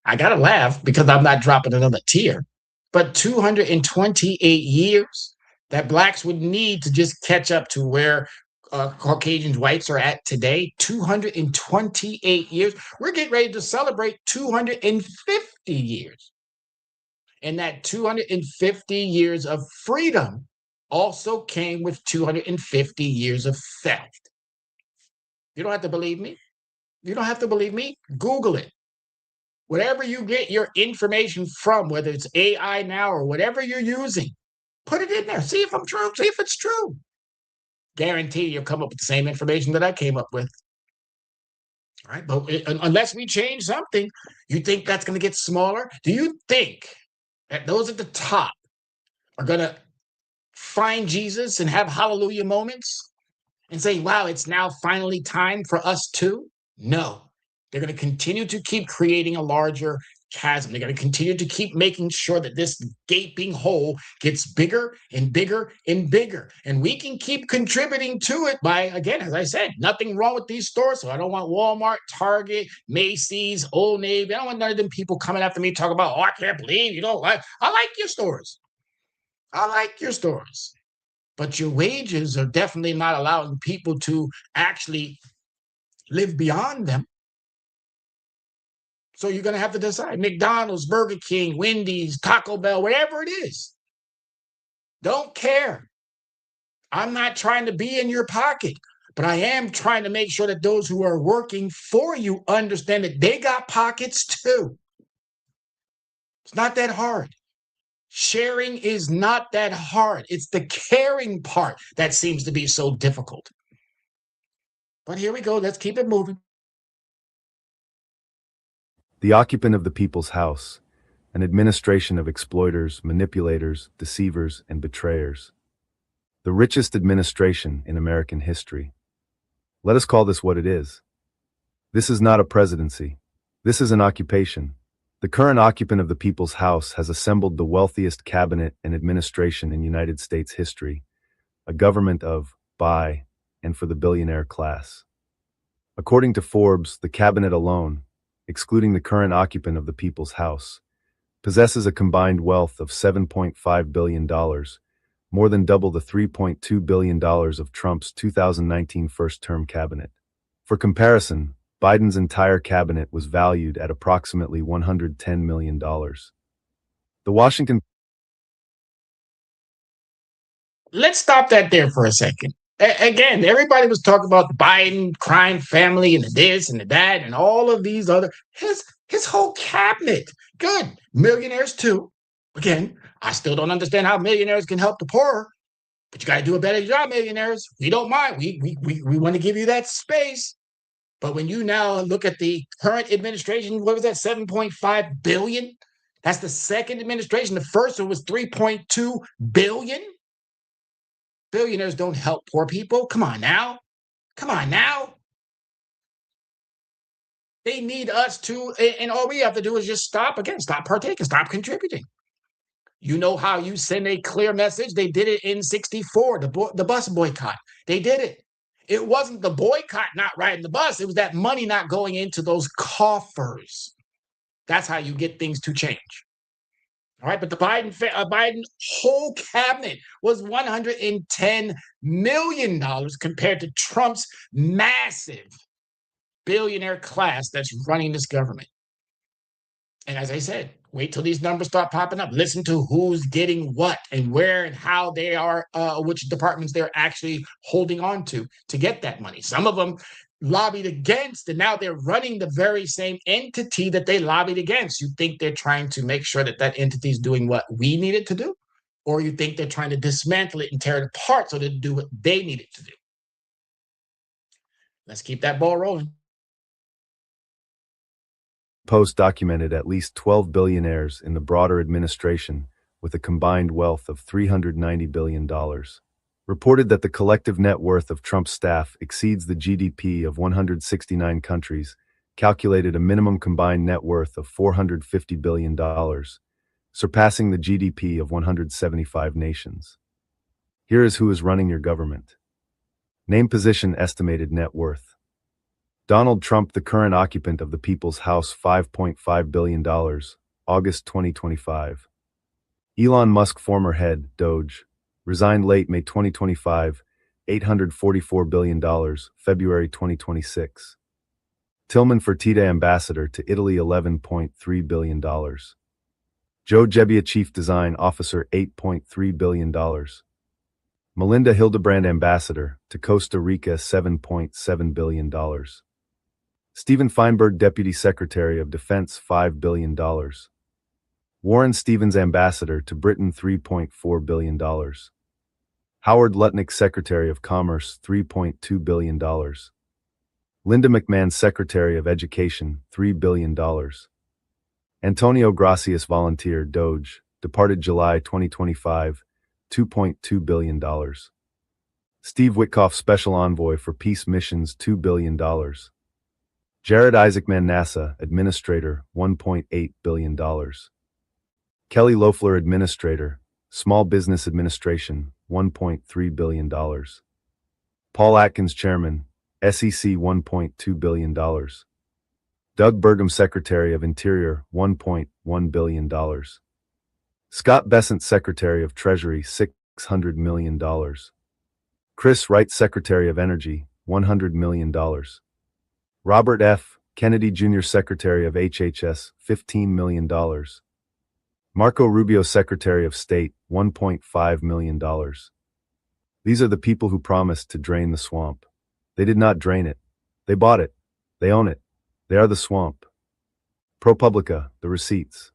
I gotta laugh because I'm not dropping another tear. But 228 years that blacks would need to just catch up to where Caucasians, whites are at today. 228 years. We're getting ready to celebrate 250 years. And that 250 years of freedom also came with 250 years of theft. You don't have to believe me. You don't have to believe me. Google it. Whatever you get your information from, whether it's AI now or whatever you're using, put it in there. See if I'm true. See if it's true. Guarantee you'll come up with the same information that I came up with. All right, but unless we change something, you think that's going to get smaller? Do you think that those at the top are going to find Jesus and have hallelujah moments and say, wow, it's now finally time for us too? No. They're going to continue to keep creating a larger chasm. They're going to continue to keep making sure that this gaping hole gets bigger and bigger and bigger. And we can keep contributing to it by, again, as I said, nothing wrong with these stores. So I don't want Walmart, Target, Macy's, Old Navy. I don't want none of them people coming after me talking about, oh, I can't believe you don't like. I like your stores. I like your stores. But your wages are definitely not allowing people to actually live beyond them. So you're going to have to decide McDonald's, Burger King, Wendy's, Taco Bell, whatever it is. Don't care. I'm not trying to be in your pocket, but I am trying to make sure that those who are working for you understand that they got pockets too. It's not that hard. Sharing is not that hard. It's the caring part that seems to be so difficult. But here we go. Let's keep it moving. The occupant of the people's house, an administration of exploiters, manipulators, deceivers, and betrayers. The richest administration in American history. Let us call this what it is. This is not a presidency. This is an occupation. The current occupant of the people's house has assembled the wealthiest cabinet and administration in United States history, a government of, by, and for the billionaire class. According to Forbes, the cabinet alone, excluding the current occupant of the people's house, possesses a combined wealth of $7.5 billion, more than double the $3.2 billion of Trump's 2019 first-term cabinet. For comparison, Biden's entire cabinet was valued at approximately $110 million. The Washington... Let's stop that there for a second. Again, everybody was talking about the Biden crime family and the this and the that and all of these other, his whole cabinet. Good. Millionaires too. Again, I still don't understand how millionaires can help the poor, but you got to do a better job, millionaires. We don't mind. We want to give you that space. But when you now look at the current administration, what was that, 7.5 billion? That's the second administration. The first one was 3.2 billion. Billionaires don't help poor people. Come on now. Come on now. They need us to, and all we have to do is just stop partaking, stop contributing. You know how you send a clear message? They did it in 64, the bus boycott. They did it. It wasn't the boycott not riding the bus. It was that money not going into those coffers. That's how you get things to change. All right, but the Biden whole cabinet was $110 million compared to Trump's massive billionaire class that's running this government. And as I said, wait till these numbers start popping up. Listen to who's getting what and where and how they are, which departments they're actually holding on to get that money. Some of them lobbied against, and now they're running the very same entity that they lobbied against. You think they're trying to make sure that that entity is doing what we need it to do? Or you think they're trying to dismantle it and tear it apart so they do what they need it to do? Let's keep that ball rolling. Post documented at least 12 billionaires in the broader administration with a combined wealth of $390 billion. Reported that the collective net worth of Trump's staff exceeds the GDP of 169 countries, calculated a minimum combined net worth of $450 billion, surpassing the GDP of 175 nations. Here is who is running your government. Name, position, estimated net worth. Donald Trump, the current occupant of the People's House, $5.5 billion, August 2025. Elon Musk, former head, Doge, resigned late May 2025, $844 billion, February 2026. Tillman Fertitta, ambassador to Italy, $11.3 billion. Joe Gebbia, chief design officer, $8.3 billion. Melinda Hildebrand, ambassador to Costa Rica, $7.7 billion. Stephen Feinberg, deputy secretary of defense, $5 billion. Warren Stevens, ambassador to Britain, $3.4 billion. Howard Lutnick, secretary of commerce, $3.2 billion. Linda McMahon, secretary of education, $3 billion. Antonio Gracias, volunteer, Doge, departed July 2025, $2.2 billion. Steve Witkoff, special envoy for peace missions, $2 billion. Jared Isaacman, NASA administrator, $1.8 billion. Kelly Loeffler, administrator, small business administration, $1.3 billion. Paul Atkins, chairman, SEC, $1.2 billion. Doug Burgum, secretary of interior, $1.1 billion. Scott Bessent, secretary of treasury, $600 million. Chris Wright, secretary of energy, $100 million. Robert F. Kennedy Jr., secretary of HHS, $15 million. Marco Rubio, secretary of state, $1.5 million. These are the people who promised to drain the swamp. They did not drain it. They bought it. They own it. They are the swamp. ProPublica, the receipts.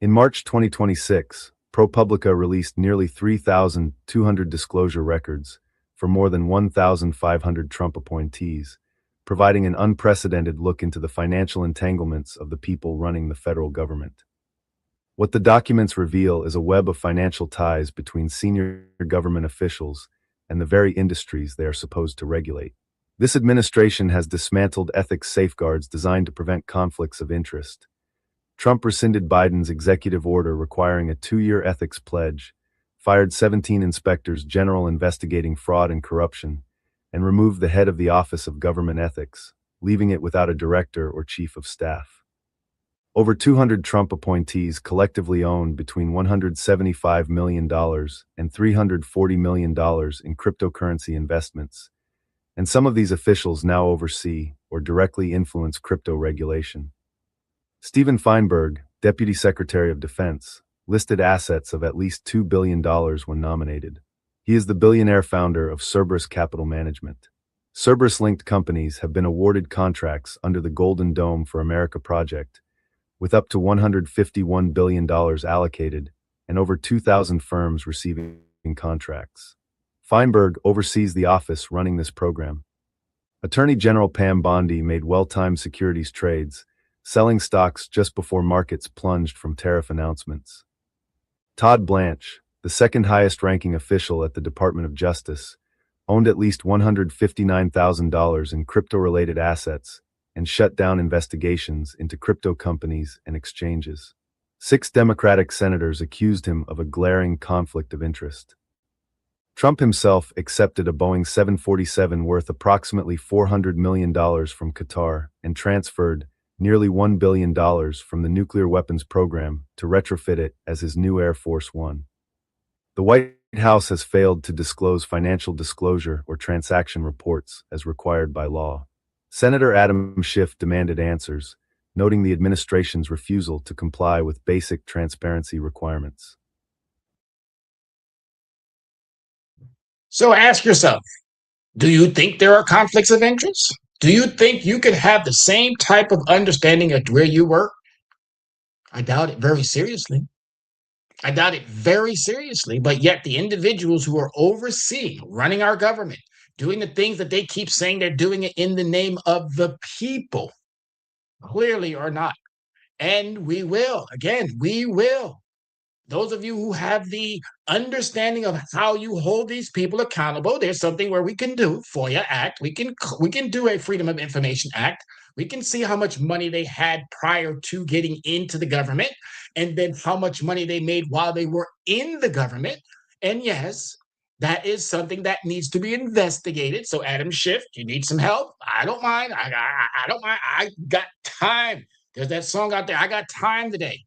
In March 2026, ProPublica released nearly 3,200 disclosure records for more than 1,500 Trump appointees, providing an unprecedented look into the financial entanglements of the people running the federal government. What the documents reveal is a web of financial ties between senior government officials and the very industries they are supposed to regulate. This administration has dismantled ethics safeguards designed to prevent conflicts of interest. Trump rescinded Biden's executive order requiring a 2-year ethics pledge, fired 17 inspectors general investigating fraud and corruption, and removed the head of the Office of Government Ethics, leaving it without a director or chief of staff. Over 200 Trump appointees collectively own between $175 million and $340 million in cryptocurrency investments, and some of these officials now oversee or directly influence crypto regulation. Stephen Feinberg, Deputy Secretary of Defense, listed assets of at least $2 billion when nominated. He is the billionaire founder of Cerberus Capital Management. Cerberus-linked companies have been awarded contracts under the Golden Dome for America project, with up to $151 billion allocated and over 2,000 firms receiving contracts. Feinberg oversees the office running this program. Attorney General Pam Bondi made well-timed securities trades, selling stocks just before markets plunged from tariff announcements. Todd Blanche, the second highest-ranking official at the Department of Justice, owned at least $159,000 in crypto-related assets and shut down investigations into crypto companies and exchanges. 6 Democratic senators accused him of a glaring conflict of interest. Trump himself accepted a Boeing 747 worth approximately $400 million from Qatar and transferred nearly $1 billion from the nuclear weapons program to retrofit it as his new Air Force One. The White House has failed to disclose financial disclosure or transaction reports as required by law. Senator Adam Schiff demanded answers, noting the administration's refusal to comply with basic transparency requirements. So ask yourself, do you think there are conflicts of interest? Do you think you could have the same type of understanding of where you work? I doubt it very seriously. I doubt it very seriously, but yet the individuals who are overseeing, running our government, doing the things that they keep saying they're doing it in the name of the people, clearly are not. And we will, again, we will those of you who have the understanding of how you hold these people accountable, there's something where we can do FOIA Act. We can do a Freedom of Information Act. We can see how much money they had prior to getting into the government, and then how much money they made while they were in the government. And yes, that is something that needs to be investigated. So Adam Schiff, you need some help? I don't mind. I don't mind. I got time. There's that song out there. I got time today.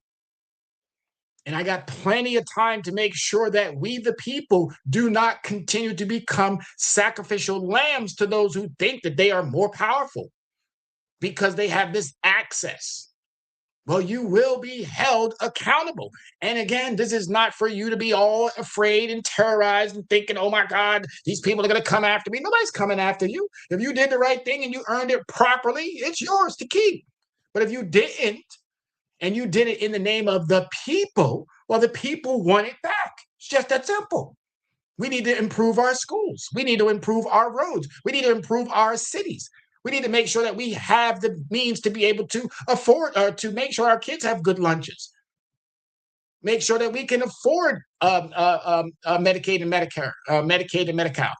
And I got plenty of time to make sure that we, the people, do not continue to become sacrificial lambs to those who think that they are more powerful because they have this access. Well, you will be held accountable. And again, this is not for you to be all afraid and terrorized and thinking, oh my God, these people are going to come after me. Nobody's coming after you. If you did the right thing and you earned it properly, it's yours to keep. But if you didn't, and you did it in the name of the people, well, the people want it back. It's just that simple. We need to improve our schools. We need to improve our roads. We need to improve our cities. We need to make sure that we have the means to be able to afford or to make sure our kids have good lunches. Make sure that we can afford Medicaid and Medicare, Medicaid and Medi-Cal.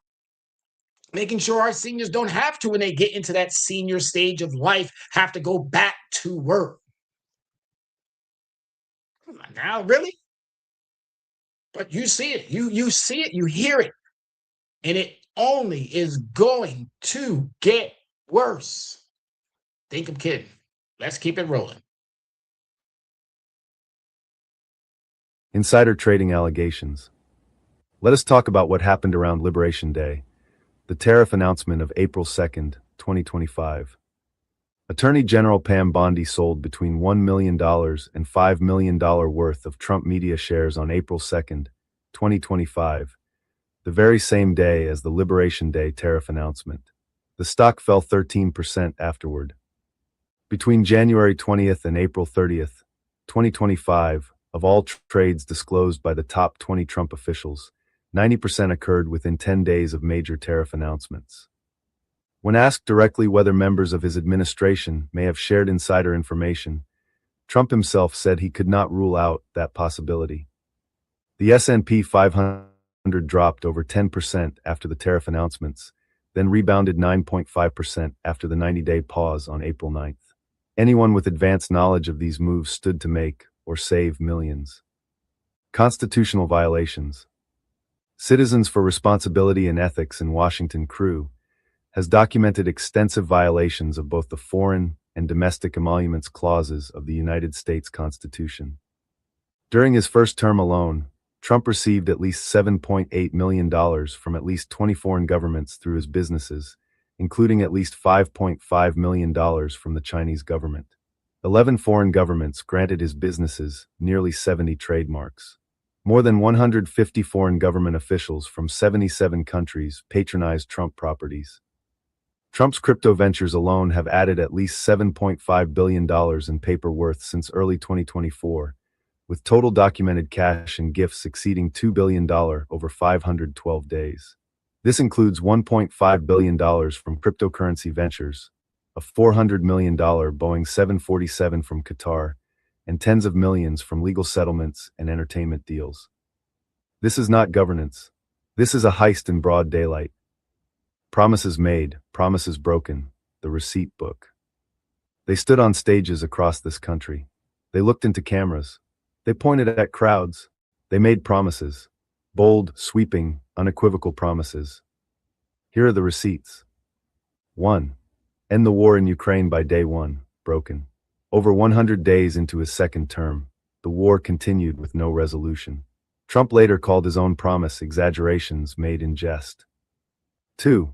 Making sure our seniors don't have to, when they get into that senior stage of life, have to go back to work. Now, really? But you see it, you see it, you hear it, and it only is going to get worse. Think I'm kidding. Let's keep it rolling. Insider trading allegations. Let us talk about what happened around Liberation Day, the tariff announcement of April 2nd, 2025. Attorney General Pam Bondi sold between $1 million and $5 million worth of Trump media shares on April 2nd, 2025, the very same day as the Liberation Day tariff announcement. The stock fell 13% afterward. Between January 20th and April 30th, 2025, of all trades disclosed by the top 20 Trump officials, 90% occurred within 10 days of major tariff announcements. When asked directly whether members of his administration may have shared insider information, Trump himself said he could not rule out that possibility. The S&P 500 dropped over 10% after the tariff announcements, then rebounded 9.5% after the 90-day pause on April 9th. Anyone with advanced knowledge of these moves stood to make or save millions. Constitutional violations. Citizens for Responsibility and Ethics in Washington CREW has documented extensive violations of both the foreign and domestic emoluments clauses of the United States Constitution. During his first term alone, Trump received at least $7.8 million from at least 20 foreign governments through his businesses, including at least $5.5 million from the Chinese government. 11 foreign governments granted his businesses nearly 70 trademarks. More than 150 foreign government officials from 77 countries patronized Trump properties. Trump's crypto ventures alone have added at least $7.5 billion in paper worth since early 2024, with total documented cash and gifts exceeding $2 billion over 512 days. This includes $1.5 billion from cryptocurrency ventures, a $400 million Boeing 747 from Qatar, and tens of millions from legal settlements and entertainment deals. This is not governance. This is a heist in broad daylight. Promises made, promises broken, the receipt book. They stood on stages across this country. They looked into cameras. They pointed at crowds. They made promises. Bold, sweeping, unequivocal promises. Here are the receipts. 1. End the war in Ukraine by day 1, broken. Over 100 days into his second term, the war continued with no resolution. Trump later called his own promise exaggerations made in jest. 2.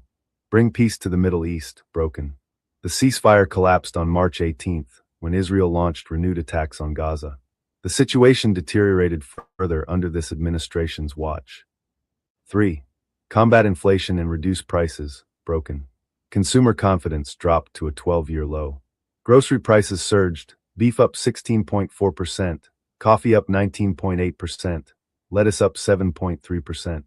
Bring peace to the Middle East, broken. The ceasefire collapsed on March 18th, when Israel launched renewed attacks on Gaza. The situation deteriorated further under this administration's watch. 3. Combat inflation and reduce prices, broken. Consumer confidence dropped to a 12-year low. Grocery prices surged, beef up 16.4%, coffee up 19.8%, lettuce up 7.3%.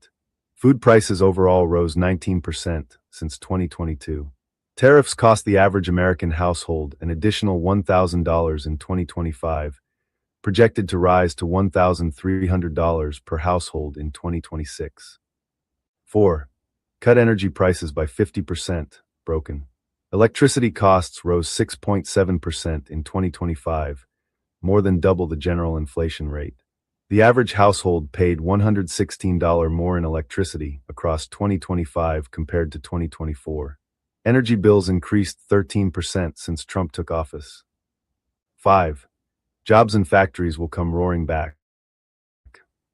Food prices overall rose 19% since 2022. Tariffs cost the average American household an additional $1,000 in 2025, projected to rise to $1,300 per household in 2026. 4. Cut energy prices by 50%, broken. Electricity costs rose 6.7% in 2025, more than double the general inflation rate. The average household paid $116 more in electricity across 2025 compared to 2024. Energy bills increased 13% since Trump took office. 5. Jobs and factories will come roaring back,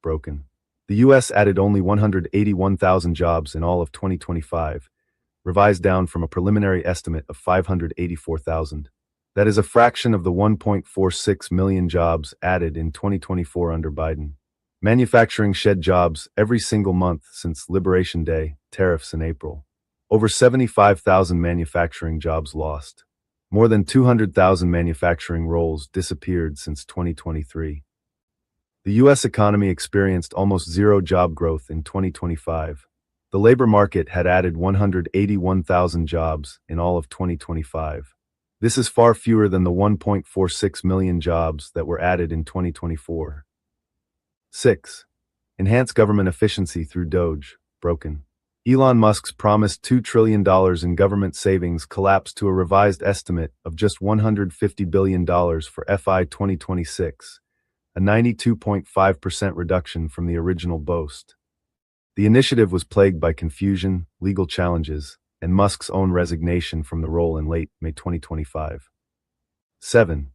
broken. The U.S. added only 181,000 jobs in all of 2025, revised down from a preliminary estimate of 584,000. That is a fraction of the 1.46 million jobs added in 2024 under Biden. Manufacturing shed jobs every single month since Liberation Day, tariffs in April. Over 75,000 manufacturing jobs lost. More than 200,000 manufacturing roles disappeared since 2023. The U.S. economy experienced almost zero job growth in 2025. The labor market had added 181,000 jobs in all of 2025. This is far fewer than the 1.46 million jobs that were added in 2024. 6. Enhance government efficiency through DOGE, broken. Elon Musk's promised $2 trillion in government savings collapsed to a revised estimate of just $150 billion for FY 2026, a 92.5% reduction from the original boast. The initiative was plagued by confusion, legal challenges, and Musk's own resignation from the role in late May 2025. 7.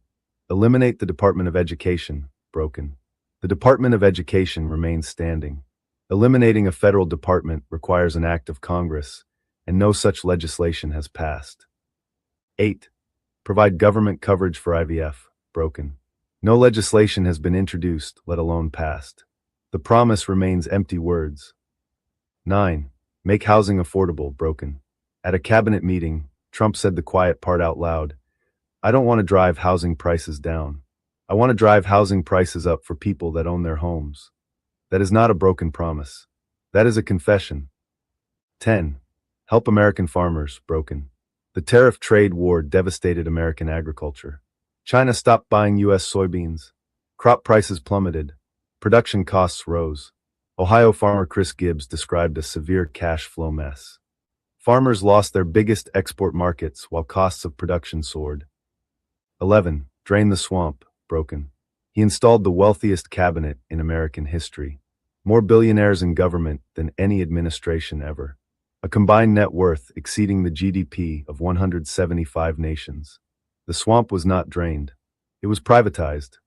Eliminate the Department of Education, broken. The Department of Education remains standing. Eliminating a federal department requires an act of Congress, and no such legislation has passed. 8. Provide government coverage for IVF, broken. No legislation has been introduced, let alone passed. The promise remains empty words. 9. Make housing affordable, broken. At a cabinet meeting, Trump said the quiet part out loud. I don't want to drive housing prices down. I want to drive housing prices up for people that own their homes. That is not a broken promise. That is a confession. 10. Help American farmers, broken. The tariff trade war devastated American agriculture. China stopped buying U.S. soybeans. Crop prices plummeted. Production costs rose. Ohio farmer Chris Gibbs described a severe cash flow mess. Farmers lost their biggest export markets while costs of production soared. 11. Drain the swamp, broken. He installed the wealthiest cabinet in American history. More billionaires in government than any administration ever. A combined net worth exceeding the GDP of 175 nations. The swamp was not drained. It was privatized.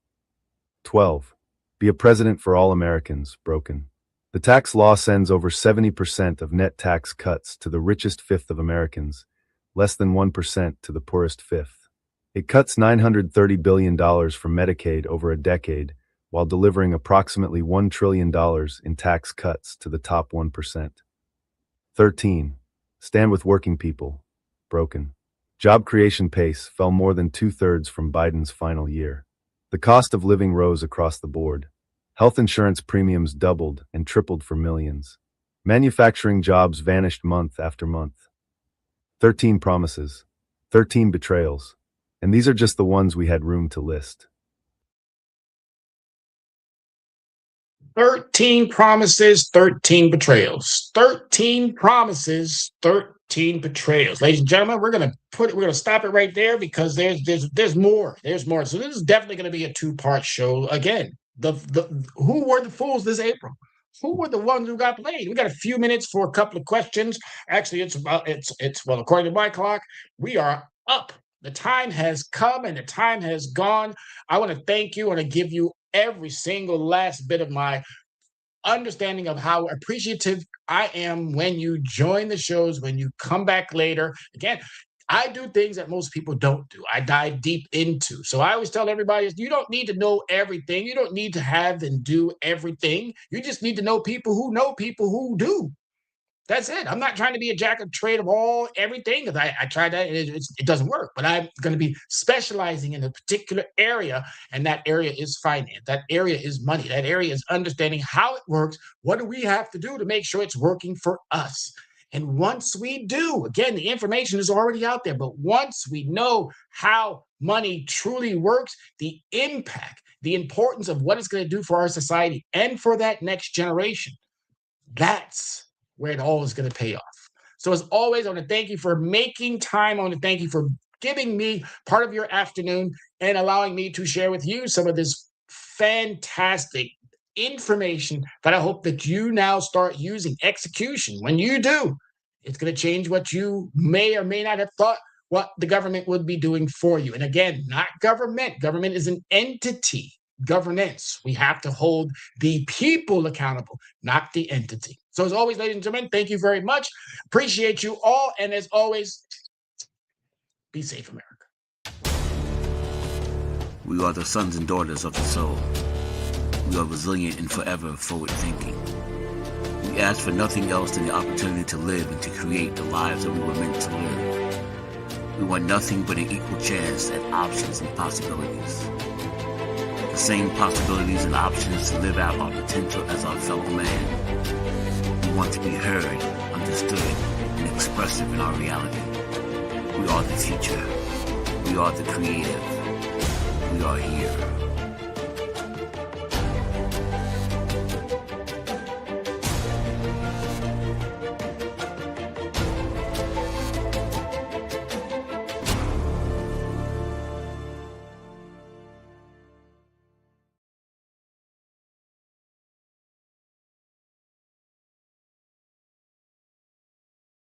12. Be a president for all Americans, broken. The tax law sends over 70% of net tax cuts to the richest fifth of Americans, less than 1% to the poorest fifth. It cuts $930 billion from Medicaid over a decade, while delivering approximately $1 trillion in tax cuts to the top 1%. 13. Stand with working people, broken. Job creation pace fell more than 2/3 from Biden's final year. The cost of living rose across the board. Health insurance premiums doubled and tripled for millions. Manufacturing jobs vanished month after month. 13 promises, 13 betrayals, and these are just the ones we had room to list. 13 promises, 13 betrayals. 13 promises, 13 betrayals. Ladies and gentlemen, we're gonna stop it right there because there's more. There's more. So this is definitely gonna be a two-part show. Again, who were the fools this April? Who were the ones who got played? We got a few minutes for a couple of questions. Actually, well, according to my clock, we are up. The time has come and the time has gone. I want to thank you and I give you every single last bit of my understanding of how appreciative I am when you join the shows, when you come back later. Again, I do things that most people don't do. I dive deep into. So I always tell everybody, you don't need to know everything. You don't need to have and do everything. You just need to know people who do. That's it. I'm not trying to be a jack of trade of all everything because I tried that. It doesn't work. But I'm going to be specializing in a particular area, and that area is finance. That area is money. That area is understanding how it works. What do we have to do to make sure it's working for us? And once we do, again, the information is already out there, but once we know how money truly works, the impact, the importance of what it's going to do for our society and for that next generation, that's where it all is going to pay off. So as always, I want to thank you for making time. I want to thank you for giving me part of your afternoon and allowing me to share with you some of this fantastic information that I hope that you now start using. Execution. When you do, it's going to change what you may or may not have thought what the government would be doing for you. And again, not government. Government is an entity. Governance. We have to hold the people accountable, not the entity. So as always, ladies and gentlemen, thank you very much. Appreciate you all. And as always, be safe, America. We are the sons and daughters of the soul. We are resilient and forever forward-thinking. We ask for nothing else than the opportunity to live and to create the lives that we were meant to live. We want nothing but an equal chance at options and possibilities. The same possibilities and options to live out our potential as our fellow man. We want to be heard, understood, and expressive in our reality. We are the future. We are the creative. We are here.